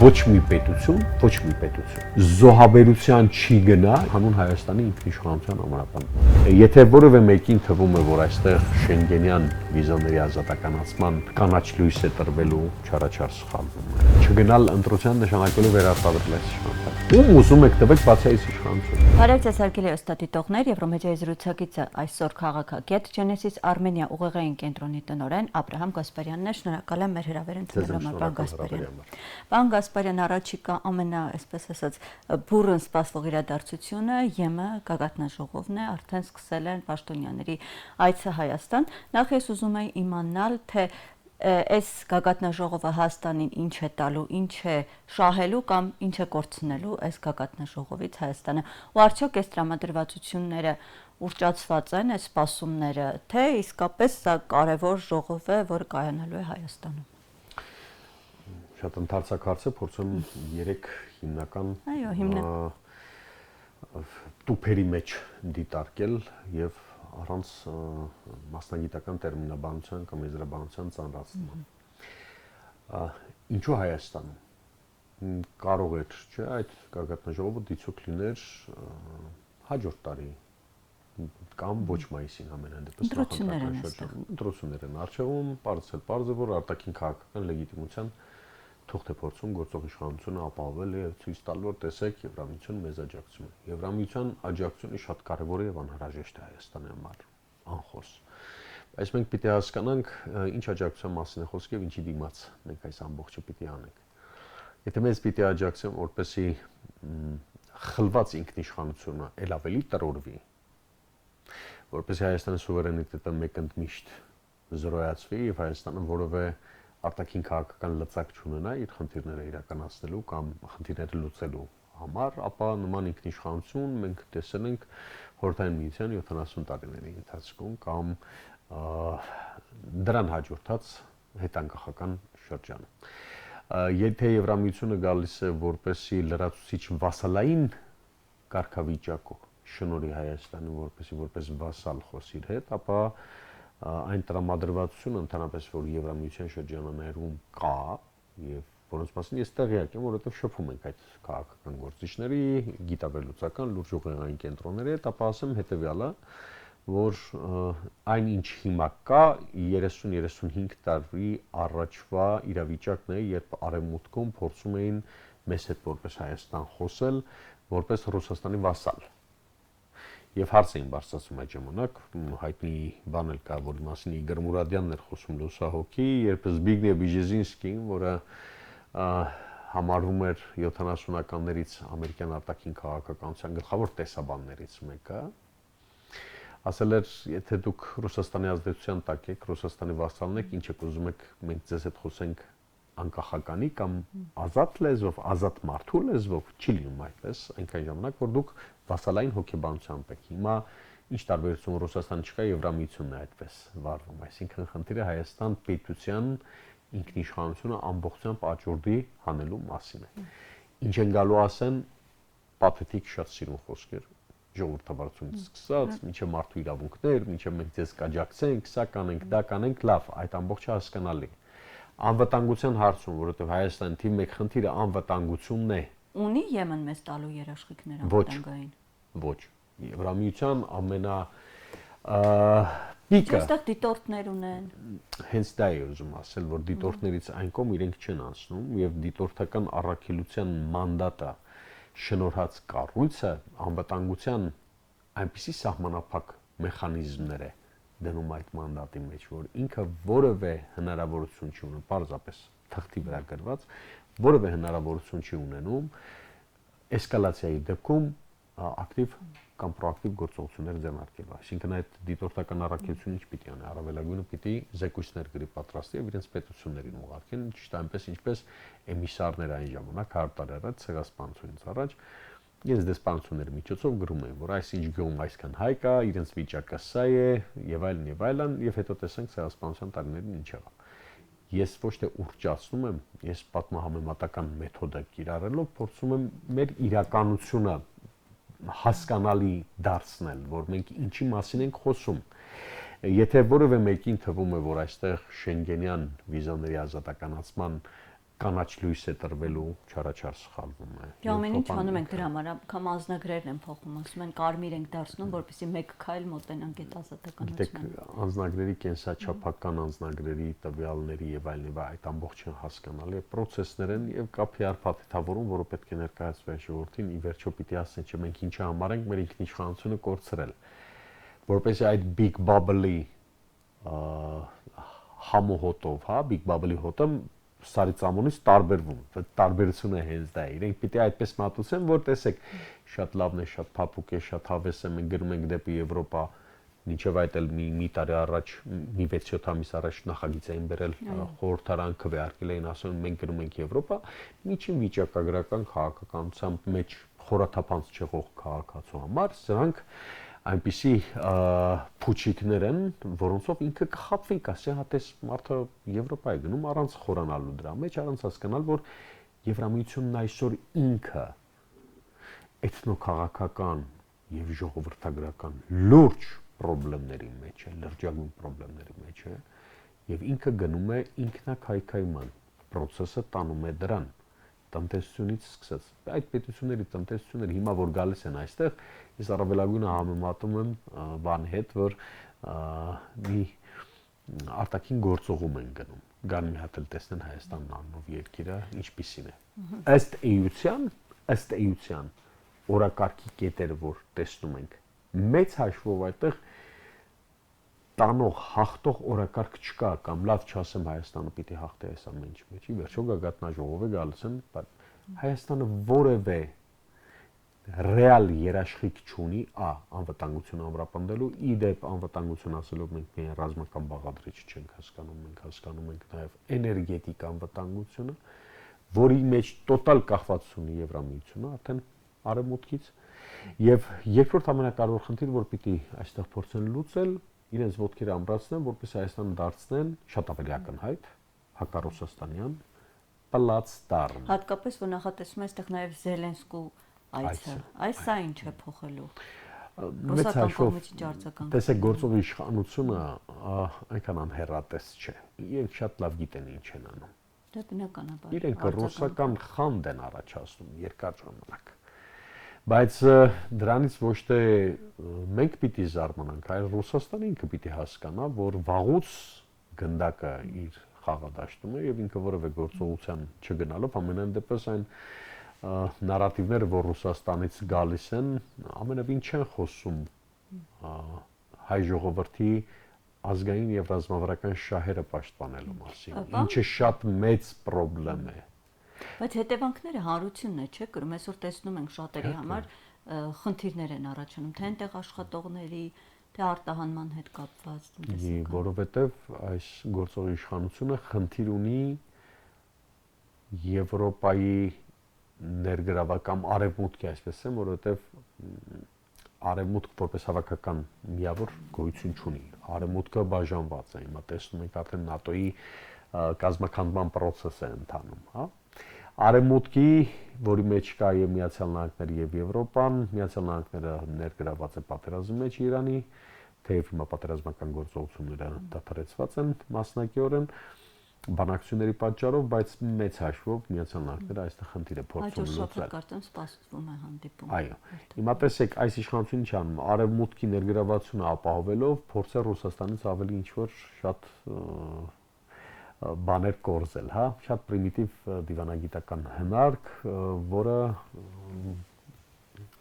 ոչ մի պետություն զոհաբերության չի գնա հանուն Հայաստանի ինքնիշխանության համապատասխան։ Եթե որևէ մեկին թվում է, որ այստեղ Շենգենյան վիզաների ազատականացման կանաչ լույս է տրվելու, չարաչար սխալվում է։ Չգնալ ընտրության նշանակելու վերարտադրել այս իշխանությունը։ Ում ուզում եք տվեք բացի այս իշխանությունը։ Բարև ձեզ հարգելի օստատիտողներ, Եվրոմեդիայի զրուցակիցը այսօր քաղաքագետ Genesis Armenia ուղեղային կենտրոնի տնօրեն Աբրահամ Գասպարյանն է։ Շնորհակալ եմ մեր հրավեր ընդունելու համար, պարոն Գասպարյան։ Պարոն Գասպարյան, առաջիկա այսպես ասած, բուռն սպասվող իրադարձությունը ԵՄ գագաթնաժողովն է, արդեն սկսել են պաշտոնյաների այցը Հայաստան։ Նախ ես ուզում եմ իմանալ, թե այս գագաթնաժողովը Հայաստանին ինչ է տալու, ինչ է շահելու կամ ինչ է կորցնելու այս գագաթնաժողովից Հայաստանը։ Ու արդյոք այս տրամադրվածությունները ուռճացված են, այս սպասումները, թե իսկապես սա կարևոր ժողով է, որը կայանալու է Հայաստանում։ Շատ ընդարձակ հարց է, փորձեմ 3 հիմնական տուփերի մեջ դիտարկել եւ առանց մասնագիտական տերմինաբանության կամ եզրաբանության ծանրացման։ Ինչու Հայաստանում կարող է, չէ, այդ գագաթնաժողովը դիցուք լիներ հաջորդ տարի կամ ոչ մայիսին ամենայն դեպս ընտրություններ են արժևում, պարզ է, որ արտաքին քաղաքական լեգիտիմության թուղթ է փորձում գործող իշխանությունը ապահովել եւ ցույց տալ, որ տեսեք Եվրամիություն մեզ աջակցում է։ Եվրամիության աջակցությունը շատ կարեւոր է եւ անհրաժեշտ է Հայաստանի համար, անխոս։ Բայց մենք պիտի հասկանանք, ինչ աջակցության մասին է խոսքը եւ ինչի դիմաց մենք այս ամբողջը պիտի անենք։ Եթե մեզ պիտի աջակցեն, որպեսզի խլված ինքնիշխանությունը ել ավելի տրորվի, որպեսզի Հայաստանի սուվերենիտետը մեկընդմիշտ զրոյացվի եւ Հայաստանը որևէ արտաքին քաղաքական լծակ չունենա իր խնդիրները իրականացնելու կամ խնդիրները լուծելու համար, ապա նման ինքնիշխանություն մենք տեսել ենք Խորհրդային Միության 70 տարիների ընթացքում կամ դրան հաջորդած հետանկախական շրջան։ Եթե Եվրամիությունը գալիս է որպեսի լրացուցիչ վասալային կարգավիճակով շնորհի Հայաստանի որպես վասալ խոսի իր հետ, ապա այն տրամադրվածությունը ընդհանրապես որ Եվրամիության շրջաններում կա եւ որոնց մասին ես տեղյակ եմ, որովհետեւ շփում ենք այդ քաղաքական գործիչների, գիտավերլուծական լուրջ ուղեղային կենտրոնների հետ, ապա ասեմ հետեւյալը, որ այն ինչ հիմա կա 30-35 տարի առաջվա իրավիճակն է, երբ արևմուտքում փորձում էին մեզ հետ որպես Հայաստան խոսել, որպես Ռուսաստանի վասալ։ Եվ հարց էին բարձրացում այդ ժամանակ, հայտնի բան էլ կա, որի մասին Իգոր Մուրադյանն էր խոսում լուսահոգի, երբ Զբիգնև Բիժեզինսկին, որը համարվում էր 70-ականներից ամերիկյան արտաքին քաղաքականության գլխավոր տեսաբաններից մեկը, ասել էր, եթե դուք Ռուսաստանի ազդեցության տակ եք, Ռուսաստանի վասալն եք, ինչ եք ուզում եք, մենք ձեզ հետ խոսենք անկախականի կամ ազատ լեզվով, ազատ մարդու լեզվով, չի լինում այդպես, այնքան ժամանակ, որ դուք վասալային հոգեբանությամբ եք։ Հիմա ինչ տարբերություն Ռուսաստանը չկա, Եվրամիությունն է այդպես վարվում, այսինքն խնդիրը Հայաստան պետության ինքնիշխանությունը ամբողջությամբ աճուրդի հանելու մասին է։ Ինչ են գալու ասեն, պաթետիկ շատ սիրուն խոսքեր, ժողովրդավարությունից սկսած, մինչև մարդու իրավունքներ, մինչև մենք ձեզ կաջակցենք, սա կանենք, դա կանենք, լավ, այդ ամբողջը հասկանալի։ Անվտանգության հարցում, որովհետև Հայաստանի թիվ 1 խնդիրը անվտանգությունն է։ Ունի Եմեն մեզ տալու երաշխիքներ անվտանգային։ Ոչ։ Եվրամիության պիկը։ Այստեղ դիտորդներ ունեն։ Հենց դա է ուզում ասել, որ դիտորդներից այն կողմ իրենք չեն անցնում եւ դիտորդական առաքելության մանդատը շնորհած կառույցը անվտանգության այնպիսի սահմանափակ մեխանիզմներ է դնում այդ մանդատի մեջ, որ ինքը որևէ հնարավորություն չի ունենում, պարզապես թղթի վրա գրված, որևէ հնարավորություն չի ունենում էսկալացիայի դեպքում ակտիվ կամ պրոակտիվ գործողություններ ձեռնարկելու։ Այսինքն այդ դիտորդական առաքելությունը ինչ պիտի անի, առավելագույնը պիտի զեկույցներ գրի պատրաստի եւ իրենց պետություններին ուղարկեն, ճիշտ այնպես ինչպես էմիսարներ այն ժամանակ 100 տարի առաջ ցեղասպանությունից առաջ իրենց դեսպանությունների միջոցով գրում էին, որ այսինչ գյուղում այսքան հայ կա, իրենց վիճակը սա է եւ այլն, եւ հետո տեսանք ցեղասպանության տարիներին ինչ եղավ։ Ես ոչ թե ուռճացնում եմ, ես պատմահամեմատական մեթոդը կիրառելով փորձում եմ մեր իրականությունը հասկանալի դարձնել, որ մենք ինչի մասին ենք խոսում։ Եթե որևէ մեկին թվում է, որ այստեղ Շենգենյան վիզաների ազատականացման կանաչ լույս է տրվելու, չարաչար սխալվում է։ Դե ամեն ինչ անում ենք դրա համար, կամ անձնագրերն են փոխում, ասում են կարմիր ենք դարձնում, որպեսզի մեկ քայլ մոտենանք այդ ազատականությանը։ Գիտեք, անձնագրերի կենսաչափական անձնագրերի տվյալների եւ այլն այդ ամբողջը հասկանալի է process-ներ են եւ կա PR փաթեթավորում, որը պետք է ներկայացվի ժողովրդին, ի վերջո պիտի ասեն, չէ մենք ինչա համար ենք մեր ինքնիշխանությունը կորցրել։ Որպեսզի այդ big bubble-ի համոհոտով, հա, big bubble-ի հոտը սարի ծամոնից տարբերվում, տարբերությունը հենց դա է։ Իրենք պիտի այդպես մատուցեն, որ տեսեք, շատ լավն է, շատ փափուկ է, շատ հավես է, մենք գնում ենք դեպի Եվրոպա, մինչև այդ էլ մի տարի առաջ, մի 6-7 ամիս առաջ նախագիծ էին բերել, խորհրդարան քվեարկել էին, ասում մենք գնում ենք Եվրոպա, միջին վիճակագրական քաղաքականությամբ մեջ խորաթափանց չեղող քաղաքացու համար, սրանք այնպիսի փուչիկներ են, որոնցով ինքը կխապվի, կասի, հա տես մարդը Եվրոպա է գնում առանց խորանալու դրա մեջ, առանց հասկանալ, որ Եվրամիությունն այսօր ինքը էթնոքաղաքական եւ ժողովրդագրական լուրջ խնդիրների մեջ է, լրջագույն խնդիրների մեջ է, եւ ինքը գնում է ինքնակայքայման, process-ը տանում է դրան, տնտեսությունից սկսած։ Այդ պետությունների տնտեսությունները հիմա որ գալիս են այստեղ, ես առավելագույնը համեմատում եմ բանի հետ, որ մի արտաքին գործողում են գնում։ Գան մի հատ էլ տեսնեն Հայաստանն անունով երկիրը ինչպիսին է։ Ըստ էության օրակարգի կետերը, որ տեսնում ենք, մեծ հաշվով այդտեղ տանող, հաղթող օրակարգ չկա, կամ լավ չասեմ Հայաստանը պիտի հաղթի այս ամեն ինչի մեջ։ Ի վերջո գագաթնաժողով է գալիս են, բայց Հայաստանը որևէ ռեալ երաշխիք չունի, անվտանգություն ամրապնդելու, ի դեպ անվտանգություն ասելով մենք միայն ռազմական բաղադրիչ չենք հասկանում, մենք հասկանում ենք նաև էներգետիկ անվտանգությունը, որի մեջ տոտալ կախվածություն ունի Եվրամիությունը, արդեն արևմուտքից, եւ երկրորդ ամենակարևոր խնդիրը, որ պիտի այստեղ փորձեն լուծել, իրենց ոտքերը ամրացնեն, որպեսզի Հայաստանը դարձնեն շատ ավելի ակնհայտ հակառուսաստանյան պլացդարմ։ Հատկապես որ նախատեսում է այստեղ նաև Զելենսկու այցը։ Այս սա ինչ է փոխելու։ Մեծ հաշվով, տեսեք, գործող իշխանությունը այնքան անհեռատես չէ։ Իրենք շատ լավ գիտեն ինչ են անում։ Դա բնականաբար։ Իրենք ռուսական խանդ են առաջացնում երկար ժամանակ։ Բայց դրանից ոչ թե մենք պիտի զարմանանք, այլ Ռուսաստանը ինքը պիտի հասկանա, որ վաղուց գնդակը իր խաղադաշտում է եւ ինքը որևէ գործողության չգնալով ամենայն դեպս այն նարատիվները, որ Ռուսաստանից գալիս են, ամենևին չեն խոսում հայ ժողովրդի ազգային եւ ռազմավարական շահերը պաշտպանելու մասին, ինչը շատ մեծ խնդրեմ է։ Բայց հետևանքները հանրությունն է, չէ՞, կրում այսօր տեսնում ենք շատերի համար խնդիրներ են առաջանում, թե այնտեղ աշխատողների, թե արտահանման հետ կապված տնտեսական։ Որովհետև այս գործող իշխանությունը խնդիր ունի Եվրոպայի ներգրավական արևմուտքի, այսպես ասեմ, որովհետև արևմուտք որպես հավաքական միավոր գոյություն չունի։ Արևմուտքը բաժանված է, հիմա տեսնում ենք արդեն ՆԱՏՕ-ի կազմաքանդման process է ընթանում, հա։ Արևմուտքի, որի մեջ կա եւ Միացյալ Նահանգները եւ Եվրոպան, Միացյալ Նահանգները ներգրաված է պատերազմի մեջ Իրանի, թեև հիմա պատերազմական գործողությունները դադարեցված են մասնակիորեն բանակցությունների պատճառով, բայց մեծ հաշվով Միացյալ Նահանգները այստեղ խնդիր է փորձում լուծել։ Կարծեմ սպասվում է հանդիպում։ Այո։ Հիմա տեսեք, այս իշխանությունը ինչ անում, արևմուտքի ներգրավությունը ապահովելով փորձել Ռուսաստանից ավելի ինչ-որ շատ բաներ կորզել, հա, շատ պրիմիտիվ դիվանագիտական հնարք, որը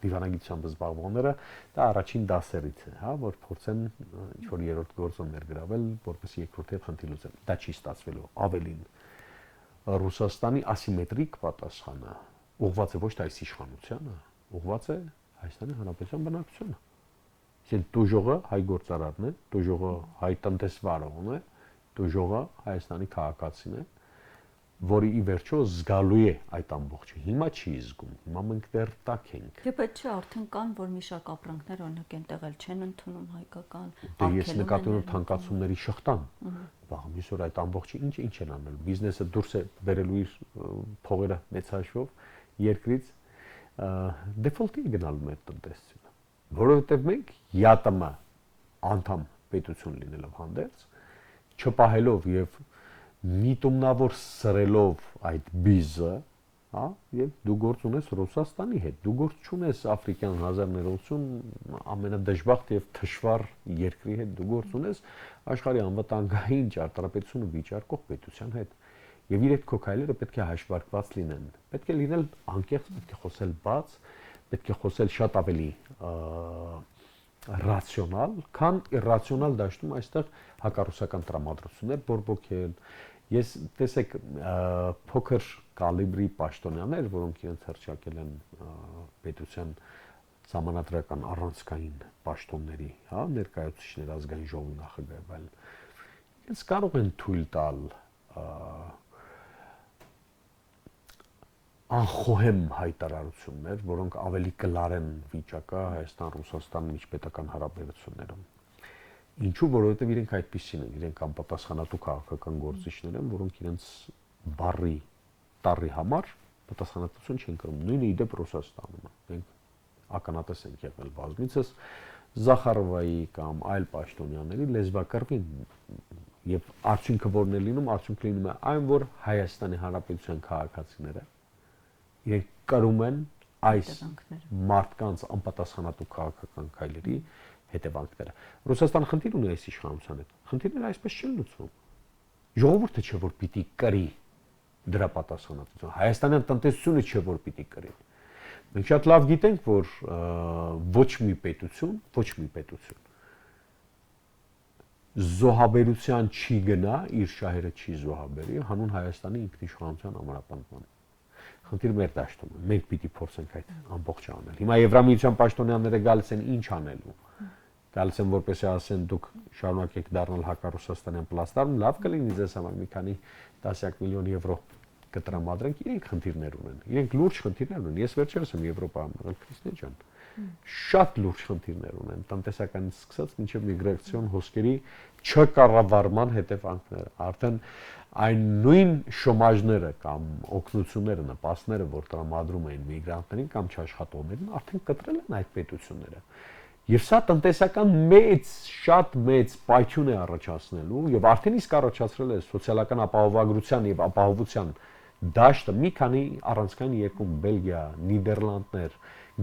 դիվանագիտությամբ զբաղվողները դա առաջին դասերից է, հա, որ փորձեն ինչ-որ երրորդ գործում ներգրավել, որպեսզի երկրորդի խնդիր լուծեն։ Դա չի ստացվելու, ավելին Ռուսաստանի ասիմետրիկ պատասխանը ուղղված է ոչ թե այս իշխանությանը, ուղղված է Հայաստանի Հանրապետության բնակչությանը։ Իսկ դուժողը հայ գործարարն է, դուժողը հայ տնտեսվարողն է, դուժողը Հայաստանի քաղաքացին է, որի ի վերջո զգալու է այդ ամբողջը։ Հիմա չի զգում, հիմա մենք դեռ տակ ենք։ Դե բայց չէ, արդեն կան, որ մի շարք ապրանքներ օրինակ այնտեղ էլ չեն ընդունում հայկական, ես նկատի ունեմ թանկացումների շղթան։ Բաղ միսօր այդ ամբողջը ինչ են անել։ Բիզնեսը դուրս է բերելու իր փողերը մեծ հաշվով երկրից դեֆոլտի է գնալու մեր տնտեսությունը։ Որովհետև մենք ԵԱՏՄ անդամ պետություն լինելով հանդերձ չպահելով եւ միտումնավոր սրելով այդ բիզը, հա, եւ դու գործ ունես Ռուսաստանի հետ, դու գործ չունես Աֆրիկյան 1000-ներողություն ամենադժբախտ եւ թշվառ երկրի հետ, դու գործ ունես աշխարհի անվտանգային ճարտարապետությունը վիճարկող պետության հետ։ Եվ իր այդ քո քայլերը պետք է հաշվարկված լինեն։ Պետք է լինել անկեղծ, պետք է խոսել բաց, պետք է խոսել շատ ավելի ռացիոնալ, քան իռացիոնալ դաշտում այստեղ հակառուսական տրամադրություններ բորբոքել։ Ես տեսեք փոքր կալիբրի պաշտոնյաներ, որոնք իրենց հռչակել են պետության ժամանակական առանցքային պաշտոնների, հա, ներկայացուցիչներ ազգային ժողովի նախագահ, այլ իրենց կարող են թույլ տալ անխոհեմ հայտարարություններ, որոնք ավելի կլարեն վիճակը Հայաստան-Ռուսաստան միջպետական հարաբերություններում։ Ինչու, որովհետև իրենք այդպիսին են, իրենք անպատասխանատու քաղաքական գործիչներ են, որոնք իրենց բարի տարի համար պատասխանատվություն չեն կրում։ Նույնը իդեպ Ռուսաստանում է։ Մենք ականատես ենք եղել բազմիցս Զախարովայի կամ այլ պաշտոնյաների լեզվակռվին եւ արդյունքը որն է լինում, արդյունքը լինում է այն, որ Հայաստանի Հանրապետության քաղաքացիները իրենք կրում են այս մարդկանց անպատասխանատու քաղաքական քայլերի հետևանքները։ Ռուսաստանը խնդիր ունի այս իշխանության հետ։ Խնդիրները այսպես չեն լուծվում։ Ժողովուրդը չէ որ պիտի կրի դրա պատասխանատվությունը։ Հայաստանյան տնտեսությունը չէ որ պիտի կրի։ Մենք շատ լավ գիտենք, որ ոչ մի պետություն զոհաբերության չի գնա, իր շահերը չի զոհաբերի, հանուն Հայաստանի ինքնիշխանության ամրապնդման։ Խնդիրը մեր դաշտում է։ Մենք պիտի փորձենք այդ ամբողջը անել։ Հիմա Եվրամիության պաշտոնյաները գալիս են ինչ անելու։ Գալիս են որպեսզի ասեն դուք շարունակեք դառնալ հակառուսաստանյան պլաստարում, լավ կլինի ձեզ համար մի քանի տասնյակ միլիոն եվրո կտրամադրենք, իրենք խնդիրներ ունեն։ Իրենք լուրջ խնդիրներ ունեն։ Ես վերջերս եմ Եվրոպայում եղել, Քրիստիան ջան։ Շատ լուրջ խնդիրներ ունեն, տնտեսականից սկսած մինչև միգրացիոն հոսքերի չկառավարման հետևանքները։ Արդեն այն նույն շոմաժները կամ օգնությունները, նպաստները, որ տրամադրում էին միգրանտներին կամ չաշխատողներին, արդեն կտրել են այդ պետությունները։ Եվ սա տնտեսական շատ մեծ պայթյուն է առաջացնելու եւ արդեն իսկ առաջացրել է սոցիալական ապահովագրության եւ ապահովության դաշտը մի քանի առանցքային երկրում Բելգիա, Նիդերլանդներ,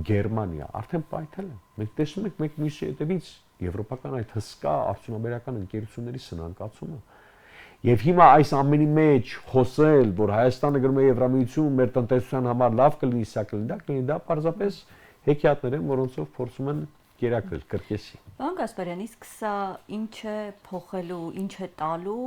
Գերմանիա արդեն պայթել են։ Մենք տեսնում ենք մեկ մյուսի հետևից եվրոպական այդ հսկա արդյունաբերական ընկերությունների սնանկացումը։ Եվ հիմա այս ամենի մեջ խոսել, որ Հայաստանը գնում է Եվրամիություն, մեր տնտեսության համար լավ կլինի, սա կլինի, դա պարզապես հեքիաթներ են, որոնցով փորձում են կերակրել կրկեսի։ Պարոն Գասպարյան, իսկ սա ինչ է փոխելու, ինչ է տալու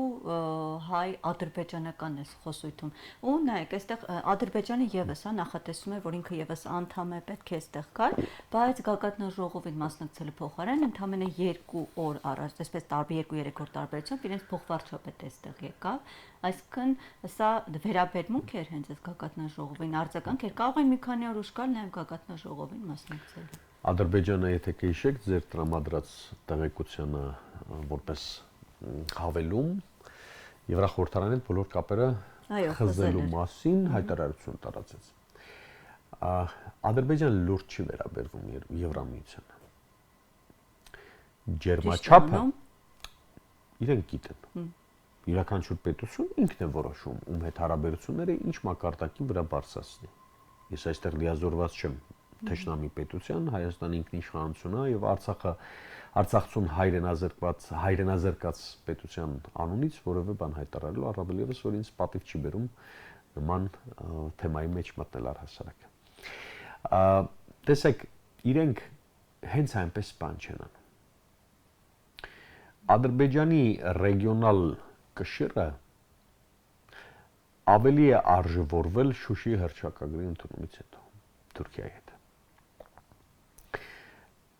հայ-ադրբեջանական այս խոսույթում։ Ու նայեք, այստեղ Ադրբեջանը եւս նախատեսում է, որ ինքը եւս անդամ է, պետք է այստեղ գալ, բայց գագաթնաժողովին մասնակցելու փոխարեն ընդամենը 2 օր առաջ, այսպես 2-3 օր տարբերությամբ իրենց փոխվարչապետ այստեղ եկավ։ Այսինքն սա վերաբերմունք էր հենց այս գագաթնաժողովին, արձագանք էր, կարող է մի քանի օր ուշ գալ նաեւ գագաթնաժողովին մասնակցելու։ Ադրբեջանը, եթե կհիշեք, ձեր տրամադրած տեղեկությանը որպես հավելում Եվրախորհրդարանի բոլոր կապերը խզելու մասին հայտարարություն տարածեց։ Ադրբեջանը լուրջ չի վերաբերվում Եվրամիությանը։ Ջերմաչափը իրենք գիտեն։ Յուրաքանչյուր պետություն ինքն է որոշում ում հետ հարաբերությունները ինչ մակարդակի վրա բարձրացնի։ Ես այստեղ լիազորված չեմ Թշնամի պետության, Հայաստանի ինքնիշխանությունը եւ Արցախցուն հայրենազրկած պետության անունից որևէ բան հայտարարելու, առավել եւս որ ինձ պատիվ չի բերում նման թեմայի մեջ մտնել առհասարակ։ Տեսեք, իրենք հենց այնպես բան չեն անում։ Ադրբեջանի ռեգիոնալ կշիռը ավելի է արժևորվել Շուշիի հռչակագրի ընդունումից հետո Թուրքիայի հետ։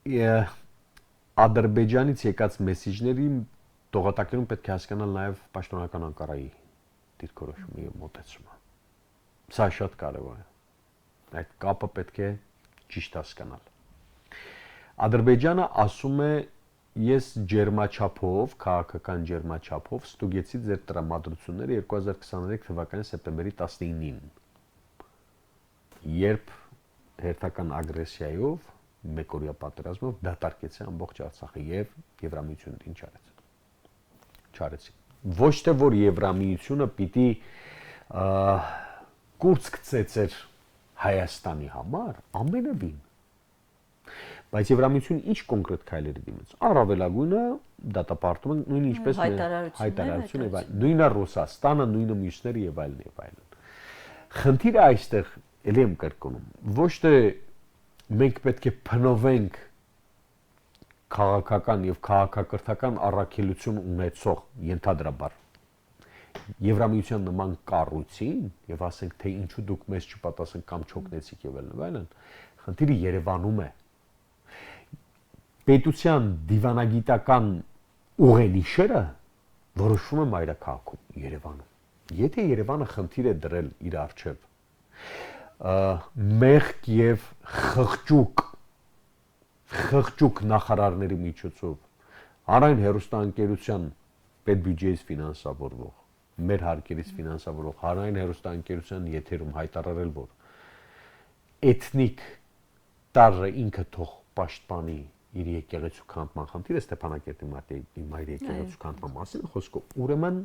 Ադրբեջանից եկած մեսիջների տողատակերում պետք է հասկանալ նաև պաշտոնական Անկարայի դիրքորոշումը եւ մոտեցումը։ Սա շատ կարևոր է։ Այդ կապը պետք է ճիշտ հասկանալ։ Ադրբեջանը ասում է ես ջերմաչափով, քաղաքական ջերմաչափով ստուգեցի ձեր տրամադրությունները 2023 թվականի սեպտեմբերի 19-ին։ Երբ հերթական ագրեսիայով մեկօրյա պատերազմով դատարկեցի ամբողջ Արցախը եւ Եվրամիությունն ինչ արեց։ Չարեցի։ Ոչ թե որ Եվրամիությունը պիտի կուրծք ծեծեր Հայաստանի համար, ամենևին։ Բայց Եվրամիությունը ինչ կոնկրետ քայլերի դիմաց։ Առավելագույնը դատապարտում են նույն ինչպես հայտարարություն եւ այլն։ Նույնը Ռուսաստանը, նույնը մյուսները եւ այլն եւ այլն։ Խնդիրը այստեղ ելի եմ կրկնում, ոչ թե մենք պետք է փնովենք քաղաքական եւ քաղաքակրթական առաքելություն ունեցող ենթադրաբար Եվրամիության նման կառույցին եւ ասենք թե ինչու դուք մեզ չպատասխանեք կամ չօգնեցիք եւ այլն, խնդիրը Երևանում է։ Պետության դիվանագիտական ուղենիշերը որոշվում է մայրաքաղաքում Երևանում։ Եթե Երևանը խնդիր է դրել իր առջև մեղք եւ խղճուկ նախարարների միջոցով հանրային հեռուստաընկերության պետբյուջեից ֆինանսավորվող, մեր հարկերից ֆինանսավորվող հանրային հեռուստաընկերության եթերում հայտարարել, որ էթնիկ տարը ինքը թող պաշտպանի իր եկեղեցու քանդման խնդիրը Ստեփանակերտի մայր եկեղեցու քանդման մասին խոսքով, ուրեմն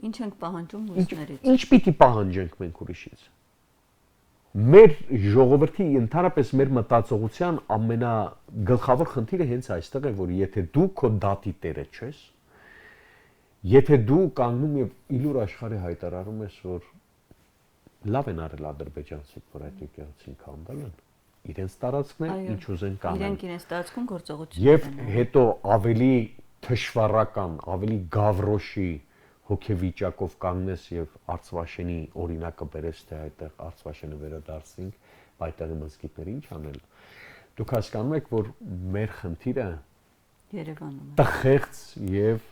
ինչ ենք պահանջում ուսներից։ Ինչ պիտի պահանջենք մենք ուրիշից։ Մեր ժողովրդի ընդհանրապես մեր մտածողության ամենագլխավոր խնդիրը հենց այստեղ է, որ եթե դու քո դատի տերը չես, եթե դու կանգնում եւ իլուր աշխարհի հայտարարում ես, որ լավ են արել ադրբեջանցիք, որ այդ եկեղեցին քանդել են, իրենց տարածքն է, ինչ ուզեն կանեն։ Իրենք իրենց տարածքում գործողություն Եվ հետո ավելի թշվառական, ավելի գավրոշի հոգեվիճակով կանգնես եւ Արցվաշենի օրինակը բերես, թե այդտեղ Արցվաշենը վերադարձնենք, այդտեղի մզկիթները ինչ անել։ Դուք հասկանում եք, որ մեր խնդիրը Երևանում է։ Տխեղծ եւ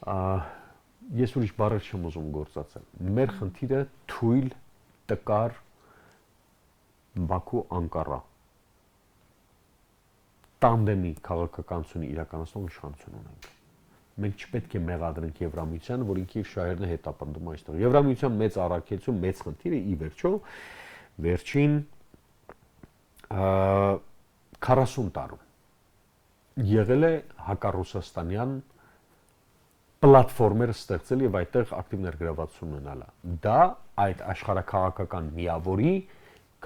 ես ուրիշ բառեր չեմ ուզում գործածել։ Մեր խնդիրը թույլ տկար Բաքու-Անկարա տանդեմի քաղաքականությունը իրականացնող իշխանություն ունենք։ Մենք չպետք է մեղադրենք Եվրամիությանը, որ ինքը իր շահերն է հետապնդում այստեղ։ Եվրամիության մեծ առաքելություն, մեծ խնդիրը ի վերջո վերջին 40 տարում եղել է հակառուսաստանյան պլատֆորմեր ստեղծել եւ այդտեղ ակտիվ ներգրավվածություն ունենալը։ Դա այդ աշխարհակաղակական միավորի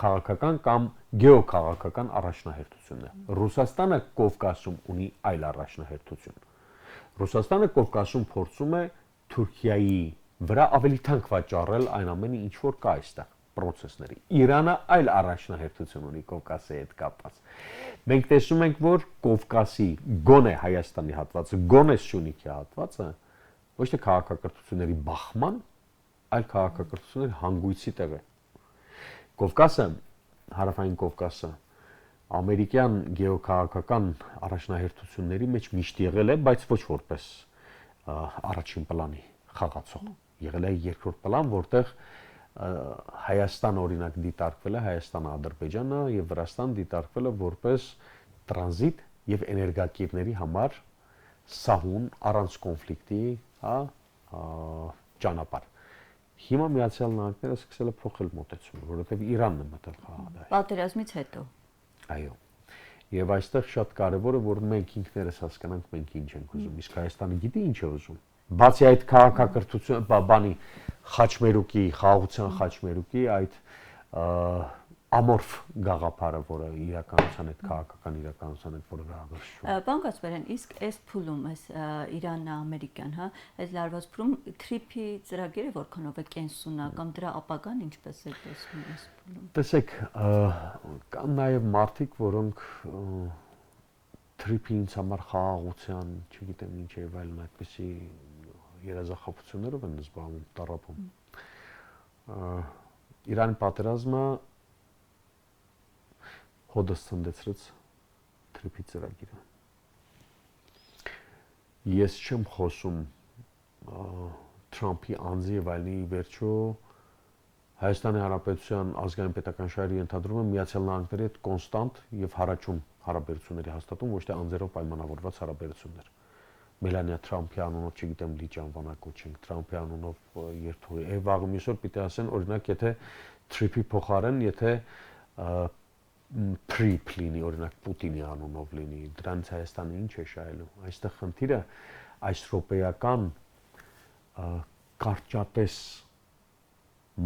քաղաքական կամ գեոքաղաքական առաջնահերթությունն է։ Ռուսաստանը Կովկասում ունի այլ առաջնահերթություն։ Ռուսաստանը Կովկասում փորձում է Թուրքիայի վրա ավելի թանկ վաճառել այն ամենը, ինչ որ կա այստեղ process-ների։ Իրանը այլ առաջնահերթություն ունի Կովկասի հետ կապված։ Մենք տեսնում ենք, որ Կովկասի գոնե Հայաստանի հատվածը, գոնե Սյունիքի հատվածը ոչ թե քաղաքակրթությունների բախման, այլ քաղաքակրթությունների հանգույցի տեղ է։ Կովկասը, Հարավային Կովկասը ամերիկյան գեոքաղաքական առաջնահերթությունների մեջ միշտ եղել է, բայց ոչ որպես առաջին պլանի խաղացող։ Եղել է երկրորդ պլան, որտեղ Հայաստանը օրինակ դիտարկվել է, Հայաստանը, Ադրբեջանը եւ Վրաստանը դիտարկվել է որպես տրանզիտ եւ էներգակիրների համար սահուն առանց կոնֆլիկտի, ճանապարհ։ Հիմա Միացյալ Նահանգները սկսել է փոխել մոտեցումը, որովհետեւ Իրանն է մտել խաղադաշտ։ Պատերազմից հետո։ Այո։ Եվ այստեղ շատ կարևոր է, որ մենք ինքներս հասկանանք մենք ինչ ենք ուզում, իսկ Հայաստանը գիտի ինչ է ուզում։ Բացի այդ քաղաքակրթություն, բանի խաչմերուկի, խաղաղության խաչմերուկի այդ ամորֆ գաղափարը, որը իրականության հետ քաղաքական իրականության հետ որը վերաբերվում է։ Պարոն Գասպարյան, իսկ այս փուլում, այս Իրան-ամերիկյան, այս լարված փուլում թրիփի ծրագիրը որքանով է կենսունա կամ դրա ապագան ինչպես է տեսնում այս փուլում։ Տեսեք, կան նաև մարդիկ, որոնք թրիփի ինձ համար խաղաղության, չգիտեմ ինչ եւ այլն այդպիսի երազախախություններով են զբաղվում, տարապում։ Իրանի պատերազմը հոդս ցնդեցրեց թրիփի ծրագիրը։ Ես չեմ խոսում Թրամփի անձի եւ այլնի վերջո Հայաստանի Հանրապետության ազգային պետական շահերի ենթադրում է Միացյալ Նահանգների հետ կոնստանտ եւ հարաճուն հարաբերությունների հաստատում, ոչ թե անձերով պայմանավորված հարաբերություններ։ Մելանիա Թրամփի անունով, չգիտեմ, լիճ անվանակոչենք, Թրամփի անունով երթուղի։ Եվ վաղը մյուսօր պիտի ասեն, օրինակ, եթե թրիփի փոխարեն, եթե Փրիփ լինի, օրինակ Պուտինի անունով լինի, դրանից Հայաստանը ինչ է շահելու։ Այստեղ խնդիրը այս ռոպեական կարճատես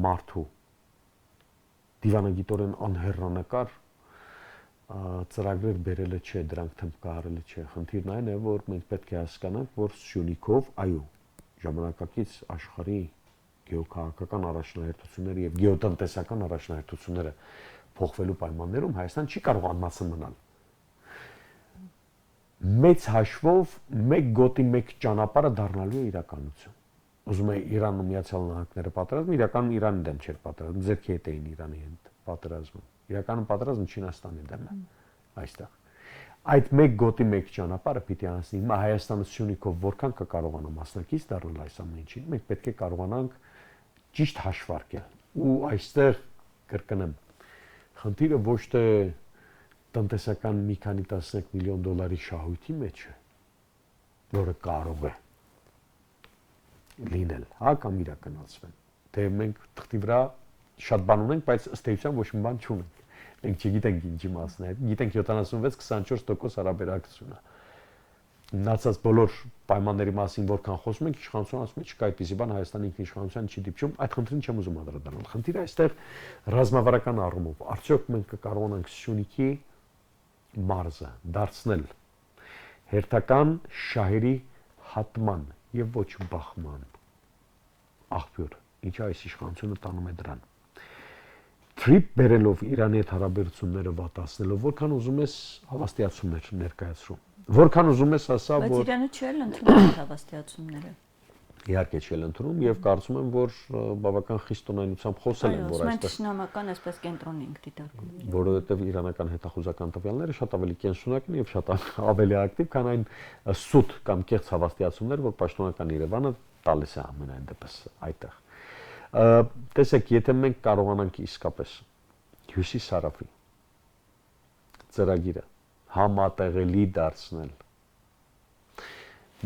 մարդու դիվանագիտորեն անհեռանկար ծրագրեր բերելը չէ, դրանք թմբկահարելը չէ։ Խնդիրն այն է, որ մենք պետք է հասկանանք, որ Սյունիքով, այո, ժամանակակից աշխարհի գեոքաղաքական առաջնահերթությունները եւ գեոտնտեսական առաջնահերթությունները փոխվելու պայմաններում Հայաստան չի կարող անմասն մնալ։ Մեծ հաշվով մեկ գոտի մեկ ճանապարհը դառնալու է իրականություն։ Ուզում է Իրանն ու Միացյալ Նահանգները պատերազմ, իրականում Իրանի դեմ չէր պատերազմ, ձեռքի հետ էին Իրանի հետ պատերազմում։ Իրականում պատերազմը Չինաստանի դեմ է այստեղ։ Այդ մեկ գոտի մեկ ճանապարհը պիտի անցնի։ Հիմա Հայաստանը Սյունիքով որքան կկարողանա մասնակից դառնալ այս ամեն ինչին, մենք պետք է կարողանանք ճիշտ հաշվարկել։ Ու այստեղ կրկնեմ, խնդիրը ոչ թե տնտեսական մի քանի 13 միլիոն դոլարի շահույթի մեջ է, որը կարող է լինել, հա, կամ իրականացվեն։ Թե մենք թղթի վրա շատ բան ունենք, բայց ըստ էության ոչ մի բան չունենք։ Մենք չգիտենք ինչի մասն է, գիտենք 76-24% հարաբերակցությունը։ Մնացած բոլոր պայմանների մասին որքան խոսում ենք, իշխանությունը ասում է չկա այդպիսի բան, Հայաստանի ինքնիշխանության չի դիպչում, այդ խնդրին չեմ ուզում անդրադառնալ։ Խնդիրը այստեղ ռազմավարական առումով, արդյոք մենք կկարողանանք Սյունիքի մարզը դարձնել հերթական շահերի հատման եւ ոչ բախման աղբյուր, ինչը այս իշխանությունը տանում է դրան։ Թրիպ բերելով Իրանի հետ հարաբերությունները վատացնելով, որքան ուզում ես հավաստիացումներ ներկայացրու։ Որքան ուզում ես ասա, որ բայց Իրանը չի ընդունում հավաստիացումները։ Իհարկե չի ընդունում եւ կարծում եմ, որ բավական խիստ տոնայնությամբ խոսել են, որ այստեղ շնամական այսպես կենտրոնի ենք դիտարկում։ Որովհետեւ իրանական հետախուզական տվյալները շատ ավելի կենսունակ են եւ շատ ավելի ակտիվ, քան այն սուտ կամ կեղծ հավաստիացումները, որ պաշտոնական Երևանը տալիս է ամենայն դեպս այդտեղ։ Տեսեք, եթե մենք կարողանանք իսկապես հյուսիս-հարավի ծրագիրը համատեղելի դարձնել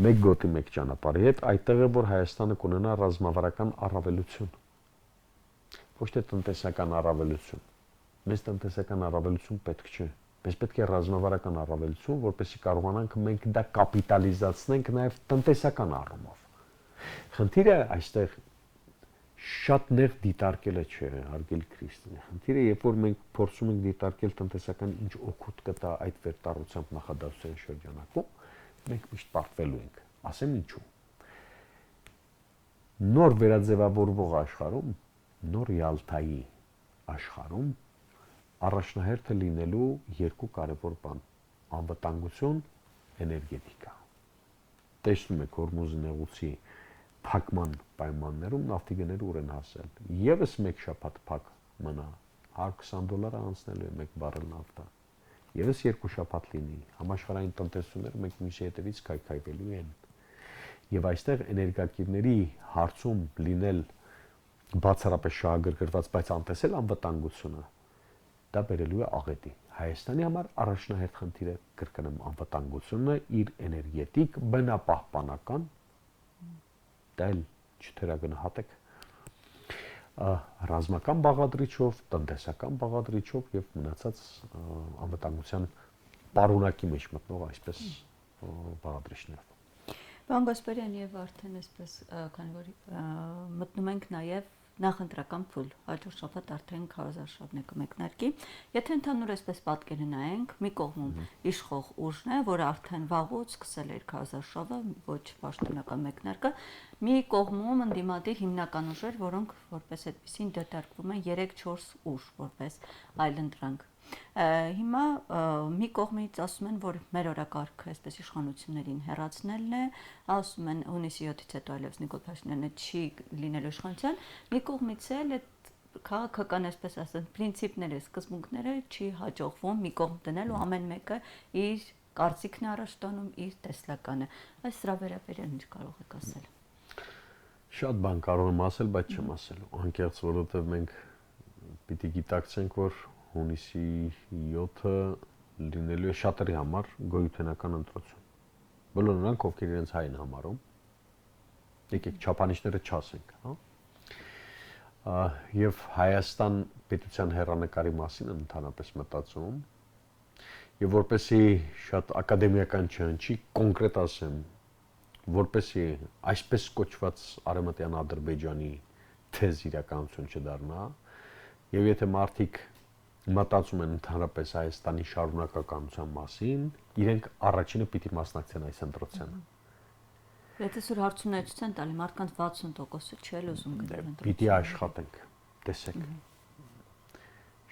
մեկ գոտի մեկ ճանապարհի հետ, այդտեղ է որ Հայաստանը կունենա ռազմավարական առավելություն։ Ոչ թե տնտեսական առավելություն։ Մեզ տնտեսական առավելություն պետք չէ։ Մեզ պետք է ռազմավարական առավելություն, որպեսզի կարողանանք մենք դա կապիտալիզացնենք նաև տնտեսական առումով։ Խնդիրը այստեղ շատ նեղ դիտարկելը չէ, հարգելի Քրիստինե։ Խնդիրը, երբ որ մենք փորձում ենք դիտարկել տնտեսական ինչ օգուտ կտա այդ վերտառությամբ նախադասության շրջանակում, մենք միշտ պարտվելու ենք, ասեմ ինչու։ Նոր վերաձևավորվող աշխարհում, նոր Յալթայի աշխարհում առաջնահերթը լինելու երկու կարևոր բան՝ անվտանգություն, էներգետիկա։ Տեսնում եք Հորմուզի նեղուցի փակման պայմաններում նավթի գները ուր են հասել։ Եվս մեկ շաբաթ փակ մնա, $120 անցնելու է մեկ բարել նավթը։ Եվս երկու շաբաթ լինի, համաշխարհային տնտեսությունները մեկ մյուսի հետևից քայքայվելու են։ Եվ այստեղ էներգակիրների հարցում լինել բացառապես շահագրգռված, բայց անտեսել անվտանգությունը, դա բերելու է աղետի։ Հայաստանի համար առաջնահերթ խնդիրը կրկնեմ անվտանգությունն է, իր էներգետիկ բնապահպանական, դա էլ չթերագնահատեք, ռազմական բաղադրիչով, տնտեսական բաղադրիչով եւ մնացած անվտանգության պարունակի մեջ մտնող այսպես բաղադրիչներով։ Պարոն Գասպարյան, եւ արդեն այսպես, քանի որ մտնում ենք նաեւ նախընտրական փուլ, հաջորդ շաբաթ արդեն քարոզարշավն է կմեկնարկի։ Եթե ընդհանուր այսպես պատկերը նայենք, մի կողմում իշխող ուժն է, որը արդեն վաղուց սկսել էր քարոզարշավը, ոչ պաշտոնական մեկնարկը, մի կողմում ընդդիմադիր հիմնական ուժեր, որոնք որպես այդպեսին դիտարկվում են 3-4 ուժ որպես այլընտրանք։ Հիմա մի կողմից ասում են, որ մեր օրակարգը այսպես իշխանություններին հեռացնելն է, ասում են հունիսի 7-ից հետո այլևս Նիկոլ Փաշինյանը չի լինելու իշխանության, մի կողմից էլ այդ քաղաքական այսպես ասած պրինցիպները, սկզբունքները չի հաջողվում մի կողմ դնել ու ամեն մեկը իր կարծիքն առաջ տանում, իր տեսլականը։ Այս սրա վերաբերյալ ինչ կարող եք ասել։ Շատ բան կարող եմ ասել, բայց չեմ ասելու, անկեղծ, որովհետև մենք պիտի գիտակցենք, որ հունիսի 7-ը լինելու է շատերի համար գոյութենական ընտրություն։ Բոլոր նրանք, ովքեր իրենց հայ են համարում, եկեք չափանիշները չասենք, հա։ Եվ Հայաստան պետության հեռանկարի մասին են ընդհանրապես մտածում, եւ որպեսի շատ ակադեմիական չհնչի, կոնկրետ ասեմ, որպեսզի այսպես կոչված Արևմտյան Ադրբեջանի թեզ իրականություն չդառնա, եւ եթե մարդիկ մտածում են ընդհանրապես Հայաստանի շարունակականության մասին, իրենք առաջինը պիտի մասնակցեն այս ընտրությանը։ Եթե սուր հարցունեցության տալի մարդկանց 60%-ը չէ ուզում գտնել ընտրություն։ Պիտի աշխատենք, տեսեք։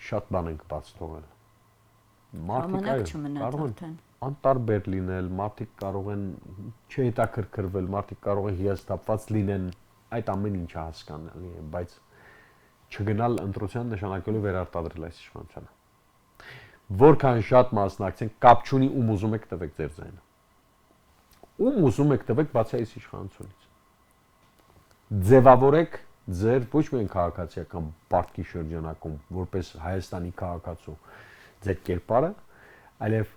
Շատ բան ենք բաց թողել։ Մարդիկ կարող են անտարբեր լինել, մարդիկ կարող են չհետաքրքրվել, մարդիկ կարող են հիասթափված լինեն, այդ ամեն ինչը հասկանալի է, բայց չգնալ ընտրության նշանակելու վերարտադրել այս իշխանությանը։ Որքան շատ մասնակցեն, կապ չունի ում ուզում եք տվեք ձեր ձայնը։ Ում ուզում եք տվեք բացի այս իշխանությունից։ Ձևավորեք ձեր ոչ միայն քաղաքացիական պարտքի շրջանակում, որպես Հայաստանի քաղաքացու ձեր կերպարը, այլև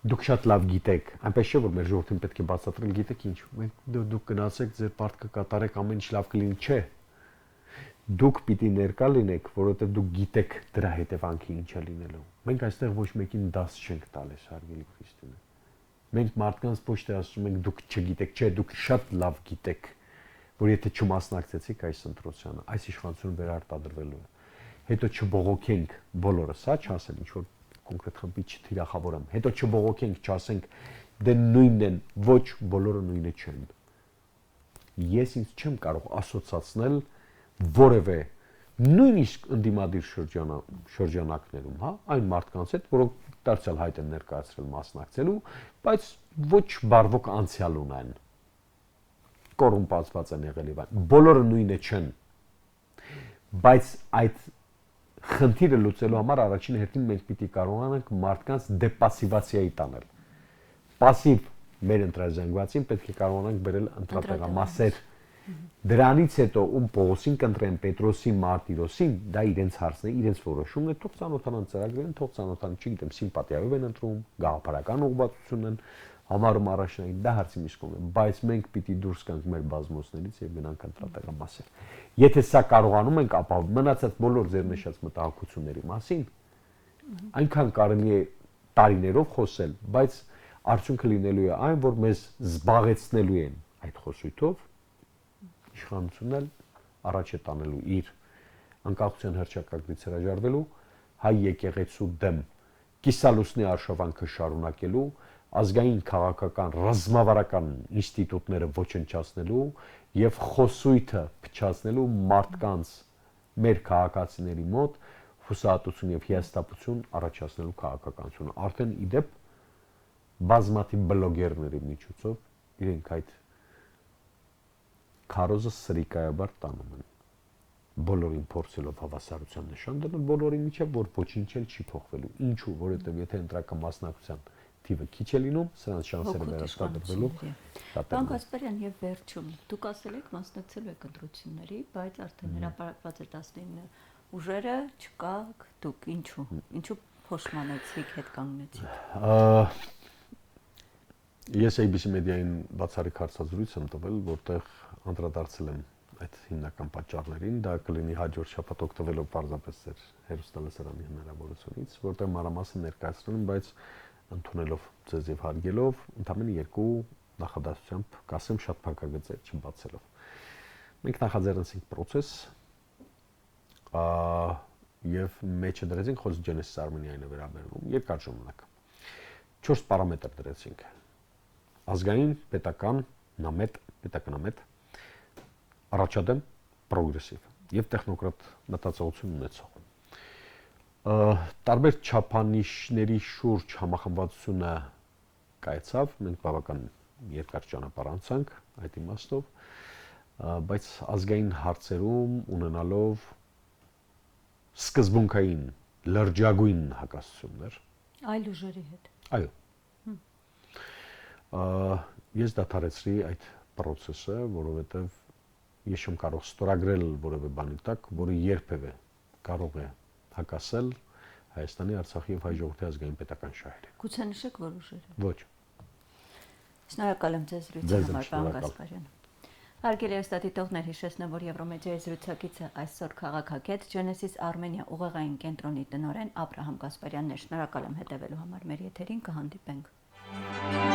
դուք շատ լավ գիտեք, այնպես չէ որ մեր ժողովրդին պետք է բացատրել, գիտեք ինչ, դուք գնացեք ձեր պարտքը կատարեք, ամեն ինչ լավ կլինի, չէ։ Դուք պիտի ներկա լինեք, որովհետև դուք գիտեք դրա հետևանքը ինչ է լինելու։ Մենք այստեղ ոչ մեկին դաս չենք տալիս, հարգելի քրիստոնյա։ Մենք մարդկանց ոչ թե ասում ենք դուք չգիտեք, չէ, դուք շատ լավ գիտեք, որ եթե չմասնակցեցիք այս ընտրությանը, այս իշխանությունը վերարտադրվելու է։ Հետո չբողոքենք բոլորը, սա չասեմ, ինչ որ կոնկրետ խմբի չթիրախավորեմ։ Հետո չբողոքենք, չասենք դե նույնն են, ոչ բոլորը նույնը չեն։ Ես ինձ չեմ կարող ասոցացնել որևէ նույնիսկ ընդդիմադիր շրջանակներում, հա, այն մարդկանց հետ, որոնք դարձյալ հայտ են ներկայացրել մասնակցելու, բայց ոչ բարվոք անցյալ ունեն։ Կոռումպացված են եղել եւ այլն։ Բոլորը նույնը չեն։ Բայց այդ խնդիրը լուծելու համար առաջին հերթին մենք պիտի կարողանանք մարդկանց դեպասիվացիայի տանել։ Պասիվ մեր ընտրազանգվածին պետք է կարողանանք բերել ընտրատեղամասեր։ Դրանից հետո ում Պողոսին կընտրեն, Պետրոսին, Մարտիրոսին, դա իրենց հարցն է, իրենց որոշումն է, թող ծանոթանան ծրագրերին, թող ծանոթանան, չգիտեմ, սիմպաթիայով են ընտրում, գաղափարական ուղղվածություն են համարում առաջնային, դա հարցի մի կողմ է, բայց մենք պիտի դուրս գանք մեր բազմոցներից եւ գնանք ընտրատեղամասեր։ Եթե սա կարողանում ենք, ապա մնացած բոլոր ձեր նշած մտահոգությունների մասին այնքան կարելի է տարիներով խոսել, բայց արդյունքը լինելու է այն, որ մեզ զբաղեցնելու են այդ խոսույթով, իշխանությունն էլ առաջ է տանելու իր անկախության հռչակագրից հրաժարվելու, հայ եկեղեցու դեմ կիսալուսնի արշավանքը շարունակելու, ազգային քաղաքական ռազմավարական ինստիտուտները ոչնչացնելու եւ խոսույթը փչացնելու մարդկանց մեր քաղաքացիների մոտ հուսահատություն եւ հիասթափություն առաջացնելու քաղաքականությունը։ Արդեն իդեպ բազմաթիվ բլոգերների միջոցով իրենք այդ քարոզը սրիկայաբար տանում են։ Բոլորին փորձելով հավասարության նշան դնել, բոլորի միջև որ ոչինչ էլ չի փոխվելու։ Ինչու, որովհետեւ եթե ընտրական մասնակցության թիվը քիչ է լինում, սրանց շանսերը վերարտադրվելու։ Պարոն Գասպարյան, եւ վերջում դուք ասել եք մասնակցելու եք ընտրությունների, բայց արդեն հրապարակված է 19 ուժերը, չկաք, դուք ինչու փոշմանեցիք, հետ կանգնեցիք։ Ես ABC մեդիային բացառիկ հարցազրույց եմ տվել, որտեղ անդրադարձել եմ այդ հիմնական պատճառներին, դա կլինի հաջորդ շաբաթ օգտվելով պարզապես ձեր հեռուստալսարանի հնարավորությունից, որտեղ մանրամասն ներկայացնում եմ, բայց ընդունելով ձեզ եւ հարգելով, ընդամենը երկու նախադասությամբ կասեմ շատ փակագծեր չբացելով։ Մենք նախաձեռնեցինք process եւ մեջը դրեցինք խոսք Genesis Armenia-ին վերաբերում երկար ժամանակ։ 4 պարամետր դրեցինք։ Ազգային, պետական, պետականամետ, առաջադեմ, պրոգրեսիվ եւ տեխնոկրատ մտածողություն ունեցող։ Տարբեր չափանիշների շուրջ համախմբվածությունը կայացավ, մենք բավական երկար ճանապարհ անցանք այդ իմաստով, բայց ազգային հարցերում ունենալով սկզբունքային լրջագույն հակասություններ այլ ուժերի հետ։ Այո։ Ես դադարեցրի այդ process-ը, որովհետև ես չեմ կարող ստորագրել որևէ բանի տակ, որը երբևէ կարող է հակասել Հայաստանի, Արցախի եւ հայ ժողովրդի ազգային պետական շահերին։ Գուցե նշեք որ ուժերը։ Ոչ։ Շնորհակալ եմ ձեզ զրույցի համար, պարոն Գասպարյան։ Հարգելի հեռուստադիտողներ, հիշեցնեմ, որ Եվրոմեդիայի զրուցակիցը այսօր քաղաքագետ Genesis Armenia ուղեղային կենտրոնի տնօրեն Աբրահամ Գասպարյանն է։ Շնորհակալ եմ հետևելու համար մեր եթերին, կհանդիպենք։